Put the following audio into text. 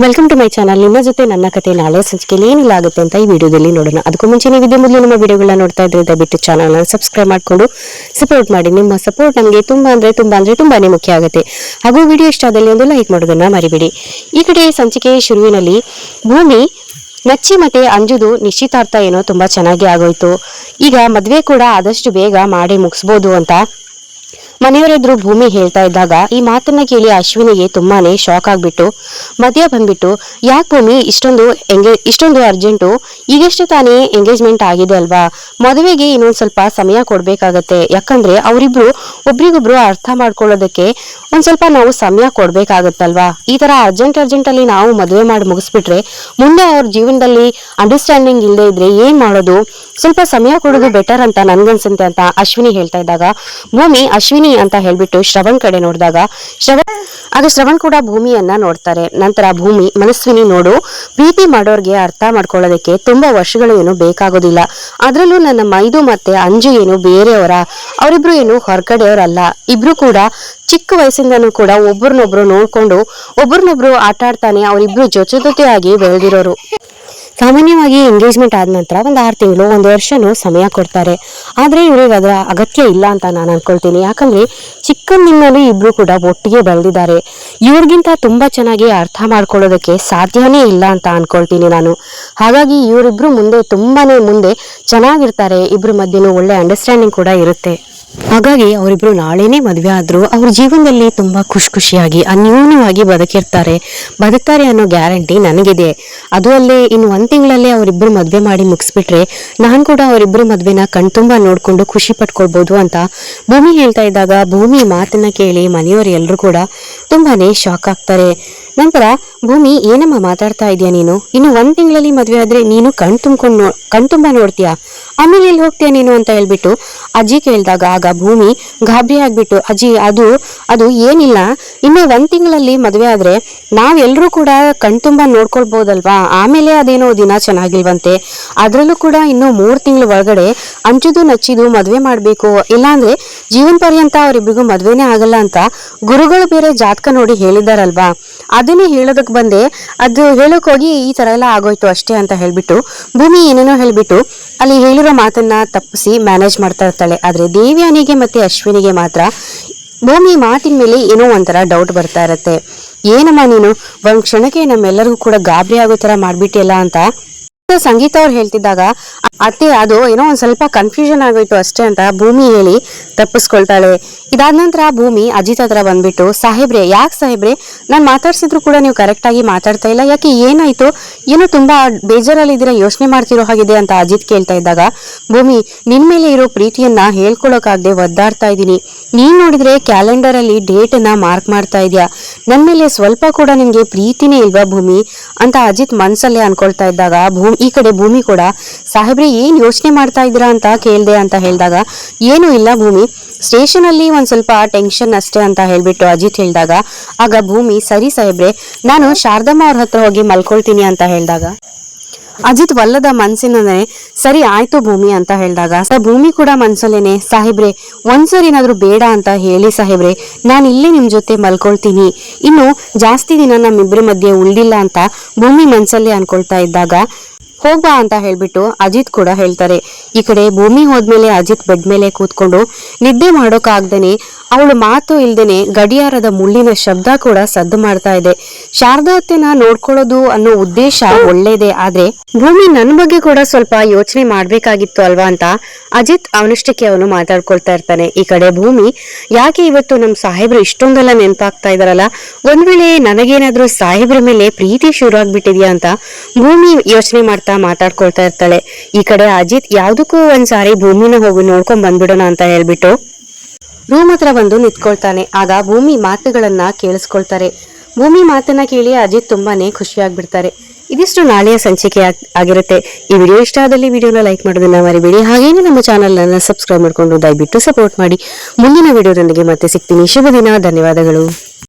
Welcome to my channel. ನಿಮ್ಮ ಜೊತೆ ನನ್ನ ಕತೆ ನಾಳೆ ಸಂಚಿಕೆಯಲ್ಲಿ ಏನಿಲ್ಲ ಆಗುತ್ತೆ ಅಂತ ಈ ವಿಡಿಯೋದಲ್ಲಿ ನೋಡೋಣ. ಅದಕ್ಕೂ ಮುಂಚೆ ನೀವು ಇದೇ ಮೊದಲು ನಮ್ಮ ವಿಡಿಯೋಗಳನ್ನ ನೋಡ್ತಾ ಇದ್ರೆ ದಯವಿಟ್ಟು ಚಾನಲ್ನ ಸಬ್ಸ್ಕ್ರೈಬ್ ಮಾಡಿಕೊಂಡು ಸಪೋರ್ಟ್ ಮಾಡಿ. ನಿಮ್ಮ ಸಪೋರ್ಟ್ ನಮಗೆ ತುಂಬಾನೇ ಮುಖ್ಯ ಆಗುತ್ತೆ. ಹಾಗೂ ವಿಡಿಯೋ ಇಷ್ಟ ಆದಲ್ಲಿ ಒಂದು ಲೈಕ್ ಮಾಡೋದನ್ನ ಮರಿಬೇಡಿ. ಈ ಕಡೆ ಸಂಚಿಕೆ ಶುರುವಿನಲ್ಲಿ ಭೂಮಿ ನಚ್ಚಿ ಮತ್ತೆ ಅಂಜುದು ನಿಶ್ಚಿತಾರ್ಥ ಏನೋ ತುಂಬಾ ಚೆನ್ನಾಗಿ ಆಗೋಯ್ತು. ಈಗ ಮದ್ವೆ ಕೂಡ ಆದಷ್ಟು ಬೇಗ ಮಾಡಿ ಮುಗಿಸ್ಬೋದು ಅಂತ ಮನೆಯವರೆದ್ರು ಭೂಮಿ ಹೇಳ್ತಾ ಇದ್ದಾಗ ಈ ಮಾತನ್ನ ಕೇಳಿ ಅಶ್ವಿನಿಗೆ ತುಂಬಾನೇ ಶಾಕ್ ಆಗ್ಬಿಟ್ಟು ಮಧ್ಯ ಬಂದ್ಬಿಟ್ಟು, ಯಾಕೆ ಭೂಮಿ ಇಷ್ಟೊಂದು ಅರ್ಜೆಂಟು? ಈಗಷ್ಟೇ ತಾನೇ ಎಂಗೇಜ್ಮೆಂಟ್ ಆಗಿದೆ ಅಲ್ವಾ, ಮದುವೆಗೆ ಇನ್ನೊಂದ್ ಸ್ವಲ್ಪ ಸಮಯ ಕೊಡ್ಬೇಕಾಗತ್ತೆ. ಯಾಕಂದ್ರೆ ಅವರಿಬ್ರು ಒಬ್ರಿಗೊಬ್ರು ಅರ್ಥ ಮಾಡ್ಕೊಳ್ಳೋದಕ್ಕೆ ಒಂದ್ ಸ್ವಲ್ಪ ನಾವು ಸಮಯ ಕೊಡ್ಬೇಕಾಗತ್ತಲ್ವಾ. ಈ ತರ ಅರ್ಜೆಂಟ್ ಅಲ್ಲಿ ನಾವು ಮದುವೆ ಮಾಡಿ ಮುಗಿಸ್ಬಿಟ್ರೆ ಮುಂದೆ ಅವ್ರ ಜೀವನದಲ್ಲಿ ಅಂಡರ್ಸ್ಟ್ಯಾಂಡಿಂಗ್ ಇಲ್ಲದೆ ಇದ್ರೆ ಏನ್ ಮಾಡೋದು? ಸ್ವಲ್ಪ ಸಮಯ ಕೊಡೋದು ಬೆಟರ್ ಅಂತ ನನ್ಗನ್ಸುತ್ತೆ ಅಂತ ಅಶ್ವಿನಿ ಹೇಳ್ತಾ ಇದ್ದಾಗ ಭೂಮಿ ಅಶ್ವಿನಿ ಅಂತ ಹೇಳ್ಬಿಟ್ಟು ಶ್ರವಣ್ ಕಡೆ ನೋಡಿದಾಗ ಶ್ರವಣ್ ಕೂಡ ಭೂಮಿಯನ್ನ ನೋಡ್ತಾರೆ. ನಂತರ ಭೂಮಿ ಮನಸ್ವಿನಿ ನೋಡು, ಪ್ರೀತಿ ಮಾಡೋರ್ಗೆ ಅರ್ಥ ಮಾಡ್ಕೊಳ್ಳೋದಕ್ಕೆ ತುಂಬಾ ವರ್ಷಗಳು ಏನು ಬೇಕಾಗೋದಿಲ್ಲ. ಅದ್ರಲ್ಲೂ ನನ್ನ ಮೈದು ಮತ್ತೆ ಅಂಜು ಏನು ಬೇರೆಯವರ, ಅವರಿಬ್ರು ಏನು ಹೊರಗಡೆಯವರಲ್ಲ. ಇಬ್ರು ಕೂಡ ಚಿಕ್ಕ ವಯಸ್ಸಿಂದನೂ ಕೂಡ ಒಬ್ಬರನ್ನೊಬ್ರು ನೋಡ್ಕೊಂಡು ಒಬ್ಬರನ್ನೊಬ್ರು ಆಟ ಆಡ್ತಾನೆ ಅವರಿಬ್ರು ಜೊತೆಯಾಗಿ ಬೆಳೆದಿರೋರು. ಸಾಮಾನ್ಯವಾಗಿ ಎಂಗೇಜ್ಮೆಂಟ್ ಆದ ನಂತರ ಒಂದು 6 ತಿಂಗಳು 1 ವರ್ಷನೂ ಸಮಯ ಕೊಡ್ತಾರೆ. ಆದ್ರೆ ಇವ್ರಿಗೆ ಅದರ ಅಗತ್ಯ ಇಲ್ಲ ಅಂತ ನಾನು ಅನ್ಕೊಳ್ತೀನಿ. ಯಾಕಂದ್ರೆ ಚಿಕ್ಕಂದಿನಲ್ಲಿ ಇಬ್ರು ಕೂಡ ಒಟ್ಟಿಗೆ ಬೆಳೆದಿದ್ದಾರೆ. ಇವ್ರಿಗಿಂತ ತುಂಬಾ ಚೆನ್ನಾಗಿ ಅರ್ಥ ಮಾಡ್ಕೊಳ್ಳೋದಕ್ಕೆ ಸಾಧ್ಯನೇ ಇಲ್ಲ ಅಂತ ಅನ್ಕೊಳ್ತೀನಿ ನಾನು. ಹಾಗಾಗಿ ಇವರಿಬ್ರು ಮುಂದೆ ಚೆನ್ನಾಗಿರ್ತಾರೆ. ಇಬ್ರು ಮಧ್ಯೆನೂ ಒಳ್ಳೆ ಅಂಡರ್ಸ್ಟ್ಯಾಂಡಿಂಗ್ ಕೂಡ ಇರುತ್ತೆ. ಹಾಗಾಗಿ ಅವರಿಬ್ರು ನಾಳೆನೇ ಮದ್ವೆ ಆದ್ರೂ ಅವ್ರ ಜೀವನದಲ್ಲಿ ತುಂಬಾ ಖುಷಿಯಾಗಿ ಅನ್ಯೋನ್ಯವಾಗಿ ಬದುಕ್ತಾರೆ ಅನ್ನೋ ಗ್ಯಾರಂಟಿ ನನಗಿದೆ. ಅದು ಅಲ್ಲೇ ಇನ್ನು 1 ತಿಂಗಳಲ್ಲೇ ಅವರಿಬ್ರು ಮದ್ವೆ ಮಾಡಿ ಮುಗಿಸ್ಬಿಟ್ರೆ ನಾನ್ ಕೂಡ ಅವರಿಬ್ರು ಮದ್ವೆನ ಕಣ್ತುಂಬಾ ನೋಡ್ಕೊಂಡು ಖುಷಿ ಪಟ್ಕೊಳ್ಬಹುದು ಅಂತ ಭೂಮಿ ಹೇಳ್ತಾ ಇದ್ದಾಗ ಭೂಮಿ ಮಾತನ್ನ ಕೇಳಿ ಮನೆಯವರು ಎಲ್ಲರೂ ಕೂಡ ತುಂಬಾನೇ ಶಾಕ್ ಆಗ್ತಾರೆ. ನಂತರ ಭೂಮಿ, ಏನಮ್ಮ ಮಾತಾಡ್ತಾ ಇದೀಯ ನೀನು? ಇನ್ನು 1 ತಿಂಗಳಲ್ಲಿ ಮದ್ವೆ ಆದ್ರೆ ನೀನು ಕಣ್ತುಂಬಾ ನೋಡ್ತೀಯಾ, ಆಮೇಲೆ ಎಲ್ಲಿ ಹೋಗ್ತೀಯ ನೀನು ಅಂತ ಹೇಳ್ಬಿಟ್ಟು ಅಜ್ಜಿ ಕೇಳಿದಾಗ ಆಗ ಭೂಮಿ ಗಾಬರಿ ಆಗ್ಬಿಟ್ಟು, ಅಜ್ಜಿ ಅದು ಏನಿಲ್ಲ, ಇನ್ನು 1 ತಿಂಗಳಲ್ಲಿ ಮದ್ವೆ ಆದ್ರೆ ನಾವೆಲ್ಲರೂ ಕೂಡ ಕಣ್ತುಂಬಾ ನೋಡ್ಕೊಳ್ಬಹುದಲ್ವಾ, ಆಮೇಲೆ ಅದೇನೋ ದಿನ ಚೆನ್ನಾಗಿಲ್ವಂತೆ, ಅದ್ರಲ್ಲೂ ಕೂಡ ಇನ್ನು 3 ತಿಂಗಳ ಒಳಗಡೆ ಅಂಚುದು ನಚ್ಚಿದು ಮದ್ವೆ ಮಾಡ್ಬೇಕು, ಇಲ್ಲಾಂದ್ರೆ ಜೀವನ ಪರ್ಯಂತ ಅವರಿಬ್ರಿಗೂ ಮದ್ವೆನೇ ಆಗಲ್ಲ ಅಂತ ಗುರುಗಳು ಬೇರೆ ಜಾತಕ ನೋಡಿ ಹೇಳಿದಾರಲ್ವಾ, ಅದನ್ನೇ ಹೇಳೋದಕ್ ಬಂದೆ, ಅದು ಹೇಳಕ್ ಹೋಗಿ ಈ ತರ ಎಲ್ಲ ಆಗೋಯ್ತು ಅಷ್ಟೇ ಅಂತ ಹೇಳ್ಬಿಟ್ಟು ಭೂಮಿ ಏನೇನೋ ಹೇಳ್ಬಿಟ್ಟು ಅಲ್ಲಿ ಹೇಳಿರೋ ಮಾತನ್ನ ತಪ್ಪಿಸಿ ಮ್ಯಾನೇಜ್ ಮಾಡ್ತಾ ಇರ್ತಾಳೆ. ಆದ್ರೆ ದೇವ್ಯಾನಿಗೆ ಮತ್ತೆ ಅಶ್ವಿನಿಗೆ ಮಾತ್ರ ಭೂಮಿ ಮಾತಿನ ಮೇಲೆ ಏನೋ ಒಂಥರ ಡೌಟ್ ಬರ್ತಾ ಇರತ್ತೆ. ಏನಮ್ಮ ನೀನು ಒಂದ್ ಕ್ಷಣಕ್ಕೆ ನಮ್ಮೆಲ್ಲರಿಗೂ ಕೂಡ ಗಾಬರಿ ಆಗೋ ತರ ಮಾಡ್ಬಿಟ್ಟಿಯಲ್ಲ ಅಂತ ಸಂಗೀತ ಅವ್ರು ಹೇಳ್ತಿದ್ದಾಗ ಅತ್ತೆ ಅದು ಏನೋ ಒಂದ್ ಸ್ವಲ್ಪ ಕನ್ಫ್ಯೂಷನ್ ಆಗೋಯ್ತು ಅಷ್ಟೇ ಅಂತ ಭೂಮಿ ಹೇಳಿ ತಪ್ಪಿಸ್ಕೊಳ್ತಾಳೆ. ಇದಾದ ನಂತರ ಭೂಮಿ ಅಜಿತ್ ಹತ್ರ ಬಂದ್ಬಿಟ್ಟು, ಯಾಕೆ ಸಾಹೇಬ್ರೆ ನಾನ್ ಮಾತಾಡ್ಸಿದ್ರು ಕೂಡ ನೀವು ಕರೆಕ್ಟ್ ಆಗಿ ಮಾತಾಡ್ತಾ ಇಲ್ಲ, ಯಾಕೆ ಏನಾಯ್ತು, ಏನೋ ತುಂಬಾ ಬೇಜಾರಲ್ಲಿ ಇದೀರಾ, ಯೋಚನೆ ಮಾಡ್ತಿರೋ ಹಾಗಿದೆ ಅಂತ ಅಜಿತ್ ಕೇಳ್ತಾ ಇದ್ದಾಗ ಭೂಮಿ, ನಿನ್ ಮೇಲೆ ಇರೋ ಪ್ರೀತಿಯನ್ನ ಹೇಳ್ಕೊಳಕಾಗ್ದೆ ಒದ್ದಾಡ್ತಾ ಇದೀನಿ. ನೀನ್ ನೋಡಿದ್ರೆ ಕ್ಯಾಲೆಂಡರ್ ಅಲ್ಲಿ ಡೇಟ್ ಅನ್ನ ಮಾರ್ಕ್ ಮಾಡ್ತಾ ಇದ್ಯಾ, ನನ್ ಮೇಲೆ ಸ್ವಲ್ಪ ಕೂಡ ನಿನ್ಗೆ ಪ್ರೀತಿನೇ ಇಲ್ವಾ ಭೂಮಿ ಅಂತ ಅಜಿತ್ ಮನ್ಸಲ್ಲೇ ಅನ್ಕೊಳ್ತಾ ಇದ್ದಾಗ ಈ ಕಡೆ ಭೂಮಿ ಕೂಡ, ಸಾಹೇಬ್ರೆ ಏನ್ ಯೋಚನೆ ಮಾಡ್ತಾ ಇದ್ದೀರಾ ಅಂತ ಕೇಳ್ದೆ ಅಂತ ಹೇಳಿದಾಗ ಏನು ಇಲ್ಲ ಭೂಮಿ, ಸ್ಟೇಷನ್ ಅಲ್ಲಿ ಒಂದ್ ಸ್ವಲ್ಪ ಟೆನ್ಷನ್ ಅಷ್ಟೇ ಅಂತ ಹೇಳ್ಬಿಟ್ಟು ಅಜಿತ್ ಹೇಳಿದಾಗ ಆಗ ಭೂಮಿ, ಸರಿ ಸಾಹೇಬ್ರೆ ನಾನು ಶಾರದಮ್ಮ ಅವ್ರ ಹತ್ರ ಹೋಗಿ ಮಲ್ಕೊಳ್ತೀನಿ ಅಂತ ಹೇಳಿದಾಗ ಅಜಿತ್ ವಲ್ಲದ ಮನ್ಸಿನೇ ಸರಿ ಆಯ್ತು ಭೂಮಿ ಅಂತ ಹೇಳಿದಾಗ ಭೂಮಿ ಕೂಡ ಮನ್ಸಲ್ಲೇನೆ, ಸಾಹೇಬ್ರೆ ಒಂದ್ಸರಿನಾದ್ರೂ ಬೇಡ ಅಂತ ಹೇಳಿ ಸಾಹೇಬ್ರೆ, ನಾನು ಇಲ್ಲೇ ನಿಮ್ ಜೊತೆ ಮಲ್ಕೊಳ್ತೀನಿ, ಇನ್ನು ಜಾಸ್ತಿ ದಿನ ನಮ್ಮಿಬ್ರ ಮಧ್ಯೆ ಉಳ್ದಿಲ್ಲ ಅಂತ ಭೂಮಿ ಮನ್ಸಲ್ಲೇ ಅನ್ಕೊಳ್ತಾ ಇದ್ದಾಗ ಹೋಗ್ಬಾ ಅಂತ ಹೇಳ್ಬಿಟ್ಟು ಅಜಿತ್ ಕೂಡ ಹೇಳ್ತಾರೆ. ಈ ಕಡೆ ಭೂಮಿ ಹೋದ್ಮೇಲೆ ಅಜಿತ್ ಬೆಡ್ ಮೇಲೆ ಕೂತ್ಕೊಂಡು ನಿದ್ದೆ ಮಾಡೋಕಾಗ್ದೇನೆ ಅವಳು ಮಾತು ಇಲ್ದೇನೆ ಗಡಿಯಾರದ ಮುಳ್ಳಿನ ಶಬ್ದ ಕೂಡ ಸದ್ದು ಮಾಡ್ತಾ ಇದೆ. ಶಾರದಾ ಅತ್ತೆನ ನೋಡ್ಕೊಳ್ಳೋದು ಅನ್ನೋ ಉದ್ದೇಶ ಒಳ್ಳೇದೇ, ಆದ್ರೆ ಭೂಮಿ ನನ್ನ ಬಗ್ಗೆ ಕೂಡ ಸ್ವಲ್ಪ ಯೋಚನೆ ಮಾಡ್ಬೇಕಾಗಿತ್ತು ಅಲ್ವಾ ಅಂತ ಅಜಿತ್ ಅವನಷ್ಟಕ್ಕೆ ಅವನು ಮಾತಾಡ್ಕೊಳ್ತಾ ಇರ್ತಾನೆ. ಈ ಕಡೆ ಭೂಮಿ, ಯಾಕೆ ಇವತ್ತು ನಮ್ ಸಾಹೇಬ್ರು ಇಷ್ಟೊಂದೆಲ್ಲ ನೆನಪಾಗ್ತಾ ಇದಾರಲ್ಲ, ಒಂದ್ ವೇಳೆ ನನಗೇನಾದ್ರೂ ಸಾಹೇಬ್ರ ಮೇಲೆ ಪ್ರೀತಿ ಶುರು ಆಗ್ಬಿಟ್ಟಿದ್ಯಾ ಅಂತ ಭೂಮಿ ಯೋಚನೆ ಮಾತಾಡ್ಕೊಳ್ತಾ ಇರ್ತಾಳೆ. ಈ ಕಡೆ ಅಜಿತ್ ಯಾವ್ದಕ್ಕೂ ಒಂದ್ಸಾರಿ ಭೂಮಿನ ಹೋಗಿ ನೋಡ್ಕೊಂಡ್ ಬಂದ್ಬಿಡೋಣ ಅಂತ ಹೇಳ್ಬಿಟ್ಟು ರೂಮ್ ಹತ್ರ ಬಂದು ನಿಂತ್ಕೊಳ್ತಾನೆ. ಆಗ ಭೂಮಿ ಮಾತುಗಳನ್ನ ಕೇಳಿಸ್ಕೊಳ್ತಾರೆ. ಭೂಮಿ ಮಾತನ್ನ ಕೇಳಿ ಅಜಿತ್ ತುಂಬಾನೇ ಖುಷಿಯಾಗ್ಬಿಡ್ತಾರೆ. ಇದಿಷ್ಟು ನಾಳೆಯ ಸಂಚಿಕೆ ಆಗಿರುತ್ತೆ. ಈ ವಿಡಿಯೋ ಇಷ್ಟ ಆದಲ್ಲಿ ವಿಡಿಯೋನ ಲೈಕ್ ಮಾಡೋದನ್ನ ಮರಿಬೇಡಿ. ಹಾಗೇನೆ ನಮ್ಮ ಚಾನಲ್ ಅನ್ನ ಸಬ್ಸ್ಕ್ರೈಬ್ ಮಾಡ್ಕೊಂಡು ದಯವಿಟ್ಟು ಸಪೋರ್ಟ್ ಮಾಡಿ. ಮುಂದಿನ ವಿಡಿಯೋದೊಂದಿಗೆ ಮತ್ತೆ ಸಿಗ್ತೀನಿ. ಶುಭ ದಿನ. ಧನ್ಯವಾದಗಳು.